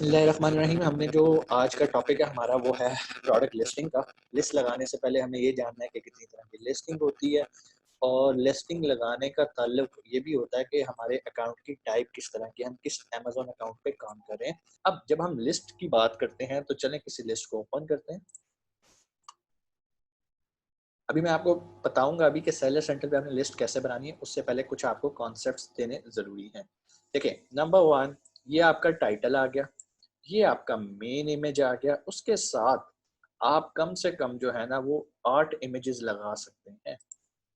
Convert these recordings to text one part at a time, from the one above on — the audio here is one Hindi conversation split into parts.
बिस्मिल्लाहिर्रहमानिर्रहीम। हमने जो आज का टॉपिक है हमारा वो है प्रोडक्ट लिस्टिंग का। लिस्ट लगाने से पहले हमें ये जानना है कि कितनी तरह की लिस्टिंग होती है, और लिस्टिंग लगाने का ताल्लुक ये भी होता है कि हमारे अकाउंट की टाइप किस तरह की, हम किस अमेज़न अकाउंट पे काम कर रहे हैं। अब जब हम लिस्ट की बात करते हैं तो चलें किसी लिस्ट को ओपन करते हैं। अभी मैं आपको बताऊँगा अभी कि सेलर सेंटर पे हमने लिस्ट कैसे बनानी है, उससे पहले कुछ आपको कॉन्सेप्ट्स देने ज़रूरी हैं। देखिए, नंबर 1 ये आपका टाइटल आ गया, ये आपका मेन इमेज आ गया, उसके साथ आप कम से कम जो है ना वो 8 इमेजेस लगा सकते हैं।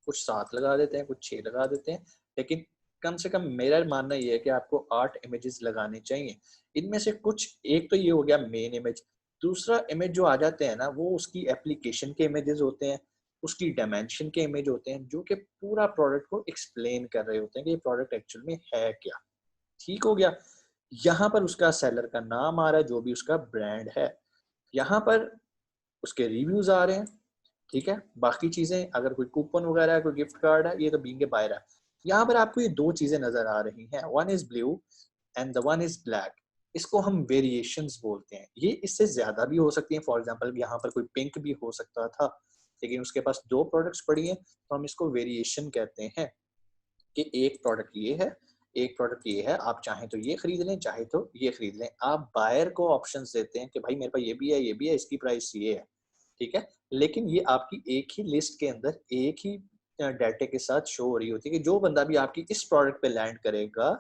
कुछ 7 लगा देते हैं, कुछ 6 लगा देते हैं, लेकिन कम से कम मेरा मानना ये है कि आपको 8 इमेजेस लगाने चाहिए। इनमें से कुछ, एक तो ये हो गया मेन इमेज, दूसरा इमेज जो आ जाते हैं ना वो उसकी एप्लीकेशन के इमेजेस होते हैं, उसकी डायमेंशन के इमेज होते हैं, जो कि पूरा प्रोडक्ट को एक्सप्लेन कर रहे होते हैं कि ये प्रोडक्ट एक्चुअल में है क्या। ठीक हो गया। यहाँ पर उसका सेलर का नाम आ रहा है, जो भी उसका ब्रांड है। यहाँ पर उसके रिव्यूज आ रहे हैं। ठीक है, बाकी चीजें अगर कोई कूपन वगैरह है, कोई गिफ्ट कार्ड है, ये तो बीइंग ए बायर है। यहाँ पर आपको ये दो चीजें नजर आ रही हैं, one is blue and the one is black. इसको हम वेरिएशंस बोलते हैं। ये इससे ज्यादा भी हो सकती हैं। फॉर एग्जांपल यहाँ पर कोई पिंक भी हो सकता था, लेकिन उसके पास दो प्रोडक्ट्स पड़ी हैं, तो हम इसको वेरिएशन कहते हैं कि एक प्रोडक्ट ये है, एक प्रोडक्ट ये है, आप चाहें तो ये खरीद लें, चाहे तो ये खरीद लें। आप बायर को ऑप्शंस देते हैं कि भाई मेरे पास ये भी है, ये भी है, इसकी प्राइस ये है। ठीक है, लेकिन ये आपकी एक ही लिस्ट के अंदर एक ही डाटे के साथ शो हो रही होती है कि जो बंदा भी आपकी इस प्रोडक्ट पे लैंड करेगा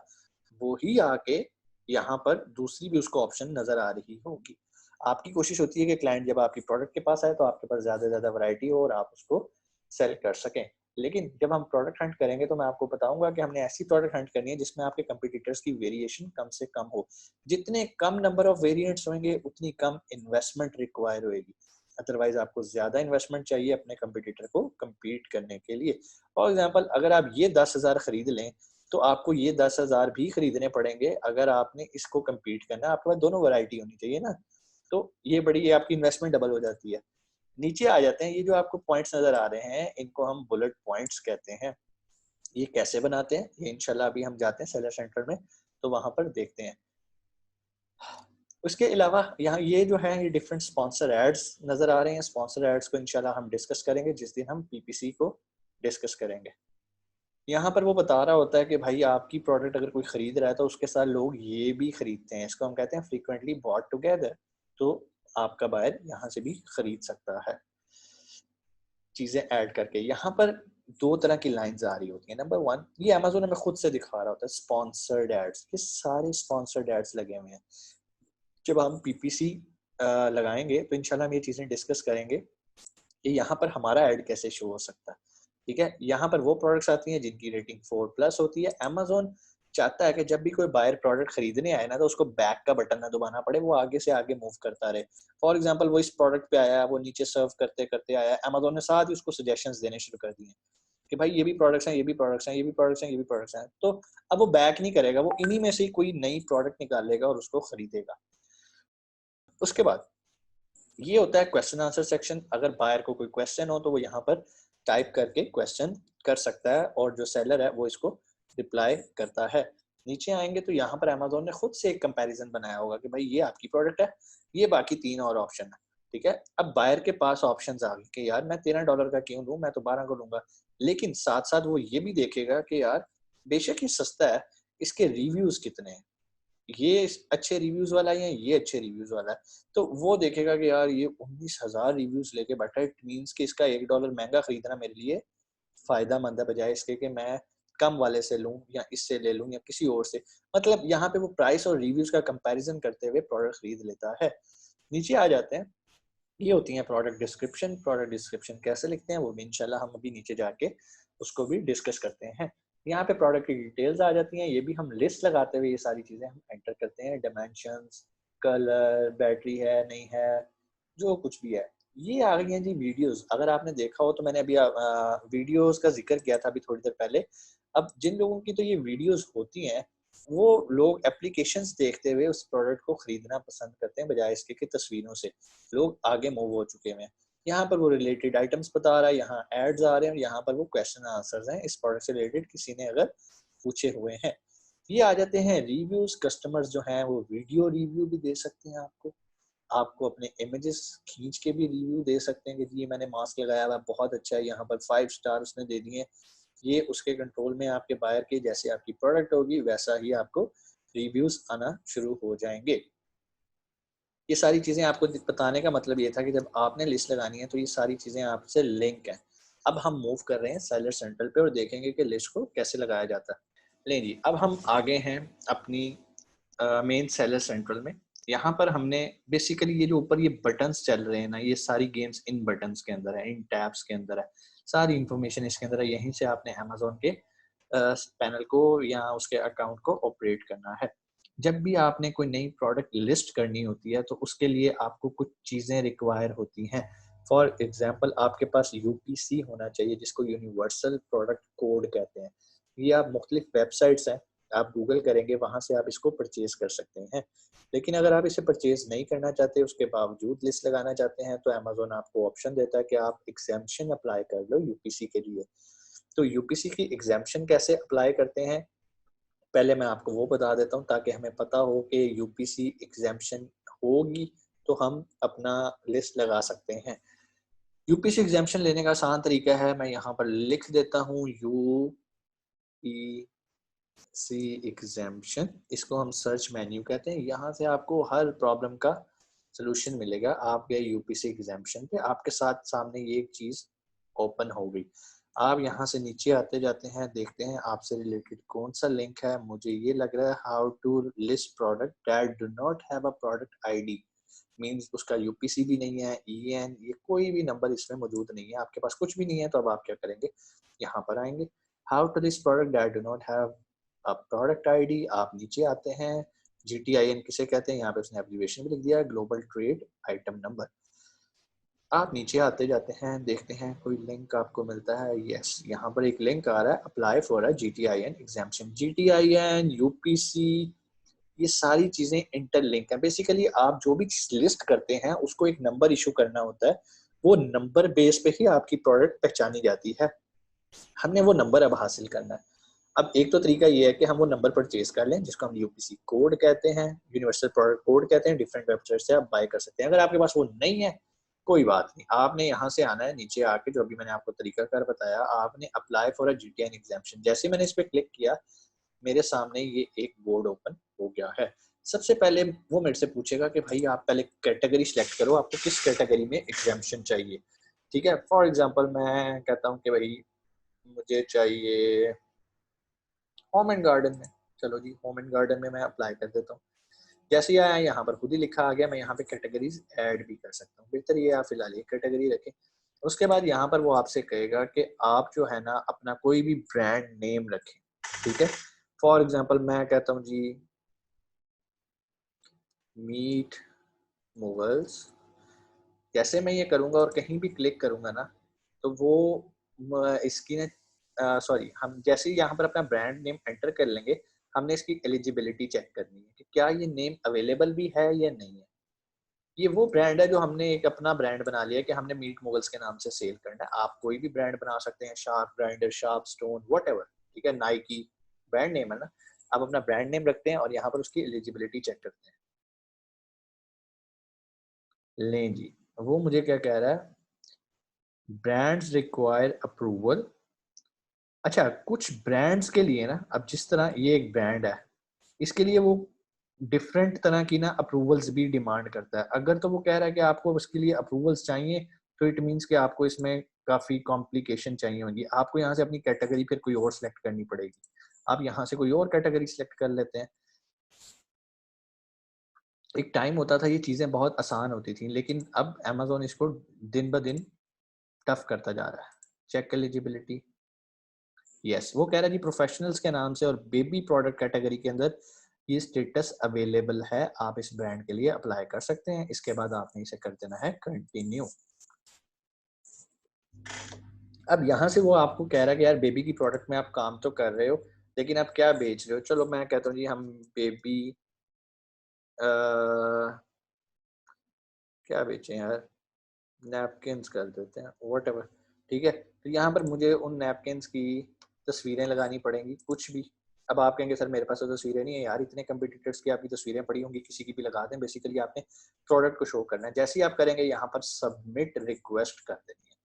वो ही आके यहाँ पर दूसरी भी उसको ऑप्शन नजर आ रही होगी। आपकी कोशिश होती है कि क्लाइंट जब आपकी प्रोडक्ट के पास आए तो आपके पास ज्यादा से ज्यादा वैरायटी हो और आप उसको सेल कर सकें। लेकिन जब हम प्रोडक्ट हंट करेंगे तो मैं आपको बताऊंगा कि हमने ऐसी प्रोडक्ट हंट करनी है जिसमें आपके कंपटीटर्स की वेरिएशन कम से कम हो। जितने कम नंबर ऑफ वेरिएंट्स होंगे उतनी कम इन्वेस्टमेंट रिक्वायर होगी। अदरवाइज आपको ज्यादा इन्वेस्टमेंट चाहिए अपने कंपटीटर को compete करने के लिए। फॉर एग्जाम्पल, अगर आप ये 10,000 खरीद लें तो आपको ये 10,000 भी खरीदने पड़ेंगे अगर आपने इसको compete करना है। आपके पास दोनों वैरायटी होनी चाहिए ना, तो ये आपकी इन्वेस्टमेंट डबल हो जाती है। नीचे आ जाते हैं, ये जो आपको पॉइंट्स नजर आ रहे हैं इनको हम बुलेट पॉइंट्स कहते हैं। ये कैसे बनाते हैं ये इंशाल्लाह अभी हम जाते हैं सेलर सेंटर में तो वहां पर देखते हैं। उसके अलावा यहाँ ये जो है ये डिफरेंट स्पॉन्सर एड्स नजर आ रहे हैं। स्पॉन्सर एड्स को इंशाल्लाह हम डिस्कस करेंगे जिस दिन हम पीपीसी को डिस्कस करेंगे। यहाँ पर वो बता रहा होता है कि भाई आपकी प्रोडक्ट अगर कोई खरीद रहा है तो उसके साथ लोग ये भी खरीदते हैं, इसको हम कहते हैं फ्रीक्वेंटली बॉट टुगेदर। तो आपका बायर यहाँ से भी खरीद सकता है चीजें ऐड करके। यहाँ पर दो तरह की लाइंस आ रही होती हैं। नंबर 1, ये अमेज़न हमें खुद से दिखा रहा होता है स्पॉन्सर्ड एड्स। ये सारे स्पॉन्सर्ड एड्स लगे हुए हैं। जब हम पीपीसी लगाएंगे तो इंशाल्लाह हम ये चीजें डिस्कस करेंगे कि यहाँ पर हमारा ऐड कैसे शो हो सकता है। ठीक है, यहाँ पर वो प्रोडक्ट्स आती हैं जिनकी रेटिंग 4+ होती है। अमेज़न चाहता है कि जब भी कोई बायर प्रोडक्ट खरीदने आए ना तो उसको बैक का बटन ना दबाना पड़े, वो आगे से आगे मूव करता रहे। फॉर एग्जांपल, वो इस प्रोडक्ट पे आया, वो नीचे सर्व करते करते आया, अमेज़न ने साथ ही उसको सजेशंस देने शुरू कर दिए कि भाई ये भी प्रोडक्ट्स हैं, ये भी प्रोडक्ट्स हैं, ये भी प्रोडक्ट्स हैं, ये भी प्रोडक्ट्स हैं। तो अब वो बैक नहीं करेगा, वो इन्हीं में से ही कोई नई प्रोडक्ट निकालेगा और उसको खरीदेगा। उसके बाद ये होता है क्वेश्चन आंसर सेक्शन। अगर बायर को कोई क्वेश्चन हो तो वो यहाँ पर टाइप करके क्वेश्चन कर सकता है और जो सेलर है वो इसको रिप्लाई करता है। नीचे आएंगे तो यहाँ पर अमेज़न ने खुद से एक कंपैरिजन बनाया होगा कि भाई ये आपकी प्रोडक्ट है, ये बाकी 3 और ऑप्शन है। ठीक है, अब बायर के पास ऑप्शन आ गए कि यार मैं $13 का क्यों लूँ, मैं तो 12 का लूंगा। लेकिन साथ साथ वो ये भी देखेगा कि यार बेशक ये सस्ता है, इसके रिव्यूज कितने हैं, ये अच्छे रिव्यूज वाला है, ये अच्छे रिव्यूज वाला है। तो वो देखेगा कि यार ये 19,000 रिव्यूज लेके बैठा है, इट मींस कि इसका $1 महंगा खरीदना मेरे लिए फायदा मंद है, बजाय इसके कि मैं कम वाले से लूं या इससे ले लूं या किसी और से। मतलब यहाँ पे वो प्राइस और रिव्यूज का कंपैरिजन करते हुए प्रोडक्ट खरीद लेता है। नीचे आ जाते हैं, ये होती है प्रोडक्ट डिस्क्रिप्शन। प्रोडक्ट डिस्क्रिप्शन कैसे लिखते हैं वो भी इंशाल्लाह हम अभी नीचे जाके उसको भी डिस्कस करते हैं। यहाँ पे प्रोडक्ट की डिटेल्स आ जाती हैं, ये भी हम लिस्ट लगाते हुए ये सारी चीजें हम एंटर करते हैं। डायमेंशंस, कलर, बैटरी है नहीं है, जो कुछ भी है। ये आ गई हैं जी वीडियोस। अगर आपने देखा हो तो मैंने अभी वीडियोस का जिक्र किया था अभी थोड़ी देर पहले। अब जिन लोगों की तो ये वीडियोस होती हैं वो लोग एप्लीकेशंस देखते हुए उस प्रोडक्ट को खरीदना पसंद करते हैं बजाय इसके कि तस्वीरों से। लोग आगे मूव हो चुके हैं। यहाँ पर वो रिलेटेड आइटम्स बता रहा है, यहाँ एड्स आ रहे हैं और यहाँ पर वो क्वेश्चन आंसर्स हैं इस प्रोडक्ट से रिलेटेड किसी ने अगर पूछे हुए हैं। ये आ जाते हैं रिव्यूज। कस्टमर्स जो हैं वो वीडियो रिव्यू भी दे सकते हैं आपको, आपको अपने इमेजेस खींच के भी रिव्यू दे सकते हैं कि जी मैंने मास्क लगाया हुआ बहुत अच्छा है, यहाँ पर 5 स्टार उसने दे दिए। ये उसके कंट्रोल में आपके बायर के, जैसे आपकी प्रोडक्ट होगी वैसा ही आपको रिव्यूज आना शुरू हो जाएंगे। ये सारी चीज़ें आपको बताने का मतलब ये था कि जब आपने लिस्ट लगानी है तो ये सारी चीज़ें आपसे लिंक हैं। अब हम मूव कर रहे हैं सेलर सेंट्रल पे और देखेंगे कि लिस्ट को कैसे लगाया जाता है। ले जी, अब हम आगे हैं अपनी मेन सेलर सेंट्रल में। यहाँ पर हमने बेसिकली ये जो ऊपर ये बटन्स चल रहे हैं ना, ये सारी गेम्स इन बटन्स के अंदर है, इन टैब्स के अंदर है, सारी इंफॉर्मेशन इसके अंदर है। यहीं से आपने अमेजोन के पैनल को या उसके अकाउंट को ऑपरेट करना है। जब भी आपने कोई नई प्रोडक्ट लिस्ट करनी होती है तो उसके लिए आपको कुछ चीज़ें रिक्वायर होती हैं। फॉर एग्जांपल आपके पास यूपीसी होना चाहिए, जिसको यूनिवर्सल प्रोडक्ट कोड कहते हैं। ये आप मुख्तलिफ वेबसाइट्स हैं, आप गूगल करेंगे वहाँ से आप इसको परचेज कर सकते हैं। लेकिन अगर आप इसे परचेज नहीं करना चाहते, उसके बावजूद लिस्ट लगाना चाहते हैं, तो अमेजोन आपको ऑप्शन देता है कि आप एग्जाम्पशन अप्लाई कर लो यूपीसी के लिए। तो यूपीसी की एग्जाम्पशन कैसे अप्लाई करते हैं, पहले मैं आपको वो बता देता हूँ ताकि हमें पता हो कि यूपीसी एग्जाम्पशन होगी तो हम अपना लिस्ट लगा सकते हैं। यूपीसी एग्जाम्पशन लेने का आसान तरीका है, मैं यहाँ पर लिख देता हूँ यूपीसी एग्जाम्पशन। इसको हम सर्च मेन्यू कहते हैं। यहाँ से आपको हर प्रॉब्लम का सोल्यूशन मिलेगा। आप गए यूपीसी एग्जाम्पशन पे, आपके साथ सामने ये एक चीज ओपन हो गई। आप यहाँ से नीचे आते जाते हैं, देखते हैं आपसे रिलेटेड कौन सा लिंक है। मुझे ये लग रहा है how to list product that do not have a product ID, means उसका यूपीसी भी नहीं है, ईएन, ये कोई भी नंबर इसमें मौजूद नहीं है, आपके पास कुछ भी नहीं है। तो अब आप क्या करेंगे, यहाँ पर आएंगे, how to list product that do not have a product ID. आप नीचे आते हैं, GTIN किसे कहते हैं, यहाँ पे उसने एब्रिविएशन भी लिख दिया है, ग्लोबल ट्रेड आइटम नंबर। आप नीचे आते जाते हैं, देखते हैं कोई लिंक आपको मिलता है। यस, यहाँ पर एक लिंक आ रहा है, apply for a GTIN exemption. GTIN, UPC, ये सारी चीजें इंटरलिंक है। बेसिकली आप जो भी लिस्ट करते हैं उसको एक नंबर इशू करना होता है, वो नंबर बेस पे ही आपकी प्रोडक्ट पहचानी जाती है। हमने वो नंबर अब हासिल करना है। अब एक तो तरीका ये है कि हम वो नंबर परचेज कर लें, जिसको हम यूपीसी कोड कहते हैं, यूनिवर्सल प्रोडक्ट कोड कहते हैं। डिफरेंट वेबसाइट से आप बाय कर सकते हैं। अगर आपके पास वो नहीं है, कोई बात नहीं, आपने यहाँ से आना है, नीचे आके जो अभी मैंने आपको तरीका कर बताया, आपने apply for a GTN exemption. जैसे मैंने इस पर क्लिक किया, मेरे सामने ये एक बोर्ड ओपन हो गया है। सबसे पहले वो मेरे से पूछेगा कि भाई आप पहले कैटेगरी सिलेक्ट करो, आपको किस कैटेगरी में एग्जाम्पशन चाहिए। ठीक है, फॉर एग्जांपल मैं कहता हूँ कि भाई मुझे चाहिए होम एंड गार्डन में। चलो जी, होम एंड गार्डन में मैं अप्लाई कर देता हूँ। जैसे ही आया, यहाँ पर खुद ही लिखा आ गया, मैं यहाँ पे कैटेगरीज ऐड भी कर सकता हूँ। बेहतर ये आप फिलहाल एक कैटेगरी रखें। उसके बाद यहाँ पर वो आपसे कहेगा कि आप जो है ना अपना कोई भी ब्रांड नेम रखें। ठीक है, फॉर एग्जांपल मैं कहता हूँ जी मीट मुगल्स। जैसे मैं ये करूँगा और कहीं भी क्लिक करूँगा ना, तो वो इसकी ना सॉरी, हम जैसे ही यहाँ पर अपना ब्रांड नेम एंटर कर लेंगे, हमने इसकी एलिजिबिलिटी चेक करनी है कि क्या ये नेम अवेलेबल भी है या नहीं है। ये वो ब्रांड है जो हमने एक अपना ब्रांड बना लिया कि हमने मीट मुगल्स के नाम से सेल करना है। आप कोई भी ब्रांड बना सकते हैं, sharp grinder, sharp stone, whatever. ठीक है, नाइकी ब्रांड नेम है ना, आप अपना ब्रांड नेम रखते हैं और यहाँ पर उसकी एलिजिबिलिटी चेक करते हैं। लें जी, वो मुझे क्या कह रहा है, ब्रांड्स रिक्वायर अप्रूवल। अच्छा, कुछ ब्रांड्स के लिए ना, अब जिस तरह ये एक ब्रांड है, इसके लिए वो डिफरेंट तरह की ना अप्रूवल्स भी डिमांड करता है। अगर तो वो कह रहा है कि आपको उसके लिए अप्रूवल्स चाहिए, तो इट मीन्स कि आपको इसमें काफ़ी कॉम्प्लिकेशन चाहिए होगी। आपको यहाँ से अपनी कैटेगरी फिर कोई और सिलेक्ट करनी पड़ेगी। आप यहाँ से कोई और कैटेगरी सिलेक्ट कर लेते हैं। एक टाइम होता था ये चीज़ें बहुत आसान होती थी, लेकिन अब अमेजोन इसको दिन ब दिन टफ करता जा रहा है। चेक एलिजिबिलिटी, यस, वो कह रहा है जी प्रोफेशनल्स के नाम से और बेबी प्रोडक्ट कैटेगरी के अंदर ये स्टेटस अवेलेबल है, आप इस ब्रांड के लिए अप्लाई कर सकते हैं। इसके बाद आपने इसे कर देना है कंटिन्यू। अब यहाँ से वो आपको कह रहा है कि यार बेबी की प्रोडक्ट में आप काम तो कर रहे हो, लेकिन आप क्या बेच रहे हो। चलो मैं कहता हूँ जी हम बेबी क्या बेचें यार, नैपकिन्स कर देते हैं, वट एवर। ठीक है, तो यहाँ पर मुझे उन नैपकिन्स की तस्वीरें लगानी पड़ेंगी, कुछ भी। अब आप कहेंगे सर मेरे पास तो तस्वीरें नहीं है यार, इतने कंपटीटर्स की आपकी तस्वीरें पड़ी होंगी, किसी की भी लगा दें। बेसिकली आपने प्रोडक्ट को शो करना है। जैसे ही आप करेंगे यहाँ पर सबमिट रिक्वेस्ट कर देनी है।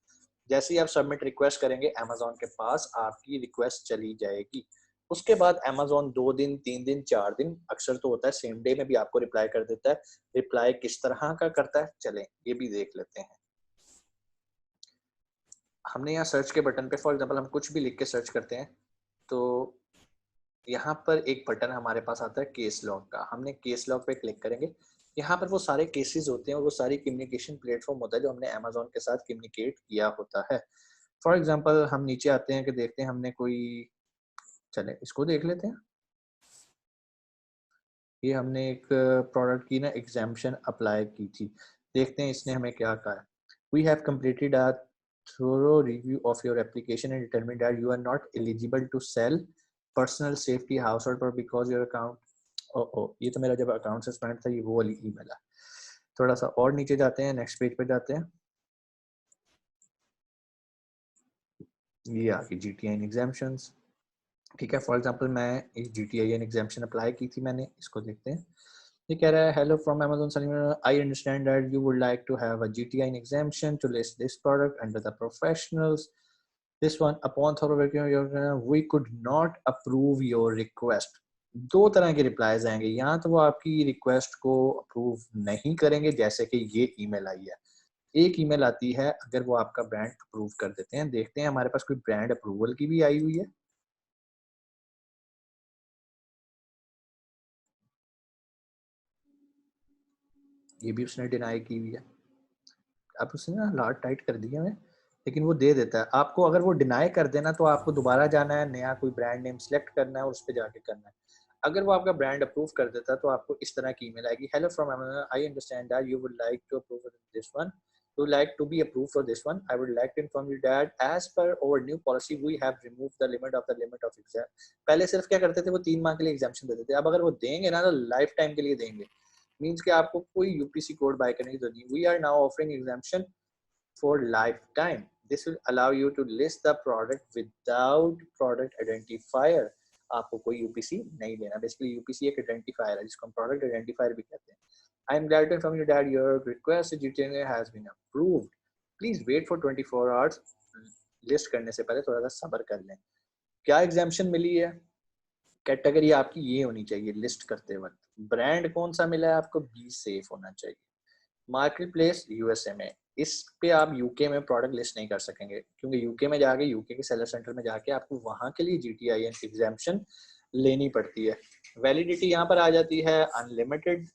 जैसे ही आप सबमिट रिक्वेस्ट करेंगे अमेजोन के पास आपकी रिक्वेस्ट चली जाएगी। उसके बाद अमेजोन 2 दिन 3 दिन 4 दिन अक्सर तो होता है सेम डे में भी आपको रिप्लाई कर देता है। रिप्लाई किस तरह का करता है चलें ये भी देख लेते हैं। हमने यहाँ सर्च के बटन पे फॉर एग्जांपल हम कुछ भी लिख के सर्च करते हैं तो यहाँ पर एक बटन हमारे पास आता है केस लॉग का। हमने केस लॉग पे क्लिक करेंगे। यहाँ पर वो सारे केसेस होते हैं और वो सारी कम्युनिकेशन प्लेटफॉर्म होता है जो हमने अमेजोन के साथ कम्युनिकेट किया होता है। फॉर एग्जांपल हम नीचे आते हैं कि देखते हैं हमने कोई, चले इसको देख लेते हैं। ये हमने एक प्रोडक्ट की ना एग्जाम्पशन अप्लाई की थी। देखते हैं इसने हमें क्या कहा है। We have completed a thorough review of your application and determined that you are not eligible to sell personal safety household पर बिकॉज योर अकाउंट, ओ ये तो मेरा जब अकाउंट सस्पेंड था, ये वो वाली ईमेल है। थोड़ा सा और नीचे जाते हैं, नेक्स्ट पेज पे जाते हैं। ये आ गई GTIN एग्जाम्पशंस। ठीक है, फॉर एग्जांपल मैं एक GTIN एग्जाम्पशन अप्लाई की थी मैंने, इसको देखते हैं। ये कह रहा है hello from Amazon Salim, I understand that you would like to have a GTIN exemption to list this product under the professionals. This one, upon thorough review, we could not approve your request. दो तरह के रिप्लाईज आएंगे। या तो वो आपकी रिक्वेस्ट को अप्रूव नहीं करेंगे जैसे कि ये ईमेल आई है। एक ईमेल आती है अगर वो आपका ब्रांड अप्रूव कर देते हैं। देखते हैं हमारे पास कोई ब्रांड अप्रूवल की भी आई हुई है। ये भी उसने डिनाई की हुई है। अब उसने ना लाट टाइट कर दिया है लेकिन वो दे देता है आपको। अगर वो डिनाई कर देना तो आपको दोबारा जाना है, नया कोई ब्रांड नेम सेलेक्ट करना है और उस पर जाके करना है। अगर वो आपका ब्रांड अप्रूव कर देता है तो आपको इस तरह की ईमेल आएगी, hello from Amazon, I understand that you would like to approve this one, you would like to be approved for this one. I would like to inform you that as per our new policy we have removed the limit of exam. पहले सिर्फ क्या करते थे, वो 3 माह के लिए एग्जाम्पशन देते थे। अब अगर वो देंगे ना तो लाइफ टाइम के लिए देंगे। मीन्स कि आपको कोई यूपीसी कोड बाय करने की जरूरत नहीं। We are now offering exemption for lifetime. This will allow you to list the product without product identifier. आपको कोई यूपीसी नहीं लेना। बेसिकली यूपीसी एक आइडेंटिफायर है जिसको हम प्रोडक्ट आइडेंटिफायर भी कहते हैं। I am glad to inform you that your request GTN has been approved, please wait for 24 hours. लिस्ट करने से पहले थोड़ा सा सब्र कर लें। क्या एग्जाम्पशन मिली है? कैटेगरी आपकी ये होनी चाहिए लिस्ट करते वक्त। ब्रांड कौन सा मिला है आपको? बी सेफ होना चाहिए। मार्केट प्लेस यूएसए में, इस पे आप यूके में प्रोडक्ट लिस्ट नहीं कर सकेंगे क्योंकि यूके में जाके यूके के सेलर सेंटर में जाके आपको वहां के लिए GTIN एग्जाम्पशन लेनी पड़ती है। वैलिडिटी यहाँ पर आ जाती है अनलिमिटेड